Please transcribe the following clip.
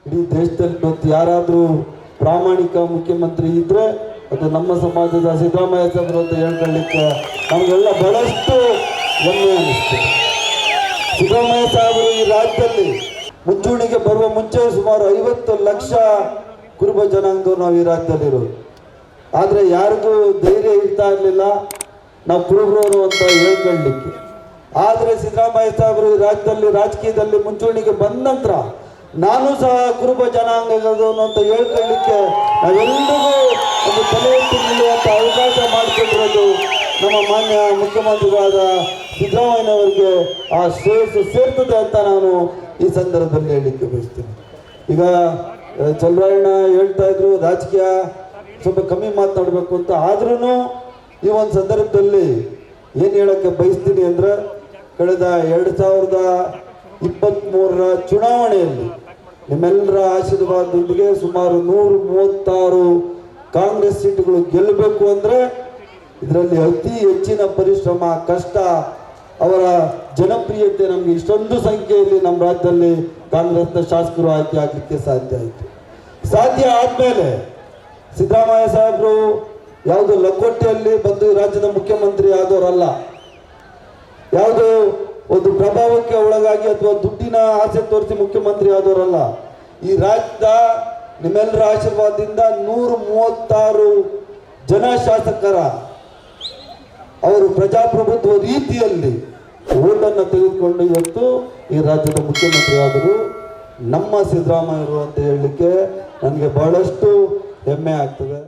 ಇಡೀ ದೇಶದಲ್ಲಿ ಇವತ್ತು ಯಾರಾದರೂ ಪ್ರಾಮಾಣಿಕ ಮುಖ್ಯಮಂತ್ರಿ ಇದ್ರೆ ಅದು ನಮ್ಮ ಸಮಾಜದ ಸಿದ್ದರಾಮಯ್ಯ ಸಾಹೇಬರು ಅಂತ ಹೇಳ್ಕೊಳ್ಳಿಕ್ಕೆ ನಮಗೆಲ್ಲ ಬಹಳಷ್ಟು ಹೆಮ್ಮೆ ಅನ್ನಿಸ್ತದೆ. ಸಿದ್ದರಾಮಯ್ಯ ಸಾಹೇಬರು ಈ ರಾಜ್ಯದಲ್ಲಿ ಮುಂಚೂಣಿಗೆ ಬರುವ ಮುಂಚೆ ಸುಮಾರು 50 ಲಕ್ಷ ಕುರುಬ ಜನಾಂಗದವರು ನಾವು ಈ ರಾಜ್ಯದಲ್ಲಿರೋದು. ಆದರೆ ಯಾರಿಗೂ ಧೈರ್ಯ ಇರ್ತಾ ಇರಲಿಲ್ಲ ನಾವು ಕುರುಬರವರು ಅಂತ ಹೇಳ್ಕೊಳ್ಳಿಕ್ಕೆ. ಆದರೆ ಸಿದ್ದರಾಮಯ್ಯ ಸಾಹೇಬರು ಈ ರಾಜ್ಯದಲ್ಲಿ ರಾಜಕೀಯದಲ್ಲಿ ಮುಂಚೂಣಿಗೆ ಬಂದ ನಂತರ ನಾನು ಸಹ ಕುರುಬ ಜನಾಂಗದವನು ಅಂತ ಹೇಳ್ಕೊಳ್ಳಿಕ್ಕೆ ನಾವೆಲ್ಲರಿಗೂ ಒಂದು ತಲೆ ಎತ್ತಿ ನಿಲ್ಲುವಂಥ ಅವಕಾಶ ಮಾಡಿಕೊಂಡಿರೋದು ನಮ್ಮ ಮಾನ್ಯ ಮುಖ್ಯಮಂತ್ರಿಗಳಾದ ಸಿದ್ದರಾಮಯ್ಯನವರಿಗೆ ಆ ಶ್ರೇಯಸ್ಸು ಸೇರ್ತದೆ ಅಂತ ನಾನು ಈ ಸಂದರ್ಭದಲ್ಲಿ ಹೇಳಲಿಕ್ಕೆ ಬಯಸ್ತೀನಿ. ಈಗ ಚಲರಾಯಣ್ಣ ಹೇಳ್ತಾ ಇದ್ರು ರಾಜಕೀಯ ಸ್ವಲ್ಪ ಕಮ್ಮಿ ಮಾತನಾಡಬೇಕು ಅಂತ. ಆದ್ರೂ ಈ ಒಂದು ಸಂದರ್ಭದಲ್ಲಿ ಏನು ಹೇಳೋಕ್ಕೆ ಬಯಸ್ತೀನಿ ಅಂದರೆ, ಕಳೆದ 2023 ಚುನಾವಣೆಯಲ್ಲಿ ನಿಮ್ಮೆಲ್ಲರ ಆಶೀರ್ವಾದದೊಂದಿಗೆ ಸುಮಾರು 136 ಕಾಂಗ್ರೆಸ್ ಸೀಟುಗಳು ಗೆಲ್ಲಬೇಕು ಅಂದರೆ ಇದರಲ್ಲಿ ಅತಿ ಹೆಚ್ಚಿನ ಪರಿಶ್ರಮ, ಕಷ್ಟ, ಅವರ ಜನಪ್ರಿಯತೆ ನಮಗೆ ಇಷ್ಟೊಂದು ಸಂಖ್ಯೆಯಲ್ಲಿ ನಮ್ಮ ರಾಜ್ಯದಲ್ಲಿ ಕಾಂಗ್ರೆಸ್ನ ಶಾಸಕರು ಆಯ್ಕೆ ಆಗಲಿಕ್ಕೆ ಸಾಧ್ಯ ಆಯಿತು. ಸಾಧ್ಯ ಆದಮೇಲೆ ಸಿದ್ದರಾಮಯ್ಯ ಸಾಹೇಬರು ಯಾವುದು ಲಕೋಟೆಯಲ್ಲಿ ಬಂದು ರಾಜ್ಯದ ಮುಖ್ಯಮಂತ್ರಿ ಆದವರಲ್ಲ, ಯಾವುದು ಒಂದು ಪ್ರಭಾವಕ್ಕೆ ಒಳಗಾಗಿ ಅಥವಾ ದುಡ್ಡಿನ ಆಸೆ ತೋರಿಸಿ ಮುಖ್ಯಮಂತ್ರಿ ಆದವರಲ್ಲ. ಈ ರಾಜ್ಯದ ನಿಮ್ಮೆಲ್ಲರ ಆಶೀರ್ವಾದದಿಂದ 136 ಜನ ಶಾಸಕರ ಅವರು ಪ್ರಜಾಪ್ರಭುತ್ವ ರೀತಿಯಲ್ಲಿ ಓಟನ್ನು ತೆಗೆದುಕೊಂಡು ಇವತ್ತು ಈ ರಾಜ್ಯದ ಮುಖ್ಯಮಂತ್ರಿ ಆದರು ನಮ್ಮ ಸಿದ್ದರಾಮಯ್ಯರು ಅಂತ ಹೇಳಲಿಕ್ಕೆ ನನಗೆ ಬಹಳಷ್ಟು ಹೆಮ್ಮೆ ಆಗ್ತದೆ.